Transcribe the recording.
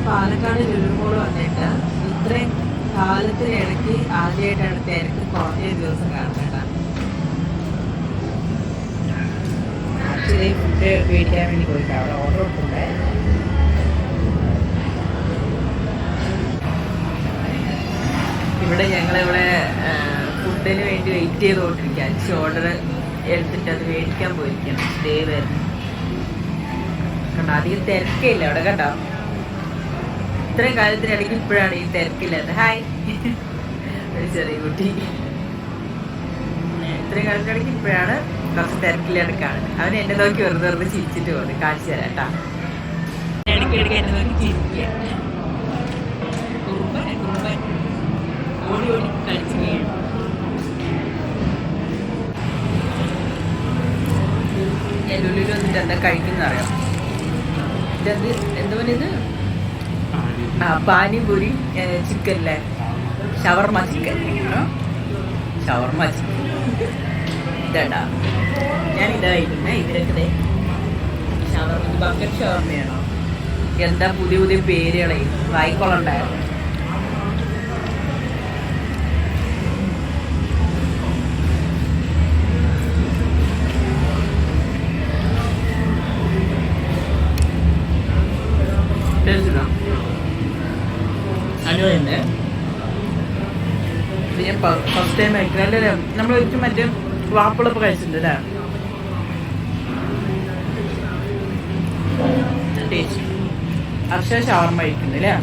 പാലക്കാട് ലുലുമോള് വന്നിട്ട് ഇത്രയും കാലത്തിന് ഇടയ്ക്ക് ആദ്യമായിട്ടാണ് തിരക്ക് കുറഞ്ഞ ദിവസം കാണുന്നത്. ആക്ച്വലി ഫുഡ് മേടിക്കാൻ വേണ്ടി പോയിട്ട് അവിടെ ഓർഡർ കൊടുത്തിട്ടുണ്ട്. ഇവിടെ ഞങ്ങളിവിടെ ഫുഡിന് വേണ്ടി വെയിറ്റ് ചെയ്തുകൊണ്ടിരിക്കുക. അച്ഛൻ ഓർഡർ എടുത്തിട്ട് അത് മേടിക്കാൻ പോയിരിക്കണം. സ്റ്റേ വരുന്നു കണ്ടോ, അധികം തിരക്കില്ല അവിടെ കണ്ടോ. ഇത്രയും കാലത്തിനിടയ്ക്ക് ഇപ്പോഴാണ് ഈ തിരക്കില്ലാത്ത. ഹായ്, ഒരു ചെറിയ കുട്ടി. ഇത്രയും കാലത്തിനിടയ്ക്ക് ഇപ്പോഴാണ് കുറച്ച് തിരക്കില്ലാണ്ട് കാണുന്നത്. അവൻ എന്നെ നോക്കി വെറുതെ വെറുതെ ചിരിച്ചിട്ട് പോകുന്നത്. കാണിച്ചു തരാം കേട്ടാ. ഇടയ്ക്കിടയ്ക്ക് എന്നെ നോക്കി ചിരിക്കുക. ഓടി ഓടി കളിച്ച് വീഴും. ലുലുവിൽ വന്നിട്ട് എന്താ കഴിക്കുന്ന അറിയാം. ഇതെന്ത് എന്താ ഇത്? പാനിപൂരി ചിക്കനല്ലേ, ഷവർമ ചിക്കൻ. ഷവർമ ചിക്കൻ ഇതാ ഞാൻ ഇതാ കഴിക്കുന്നത്. ഇതിലൊക്കെ ഷവർമ, ബക്കറ്റ് ഷവർമയാണോ എന്താ പുതിയ പുതിയ പേരുകളെ വായിക്കൊള്ളണ്ടായിരുന്നു. അനുവന്നെ ഞാൻ ഫസ്റ്റ് ടൈം കഴിക്കുന്നത്. അല്ലേ, നമ്മൾ ഒരിക്കലും മറ്റേ വാപ്പിളൊക്കെ കഴിച്ചിട്ടുണ്ട് അല്ലേ. ടേസ്റ്റ് അർഷ ഷവർമ കഴിക്കുന്നത് അല്ലേ.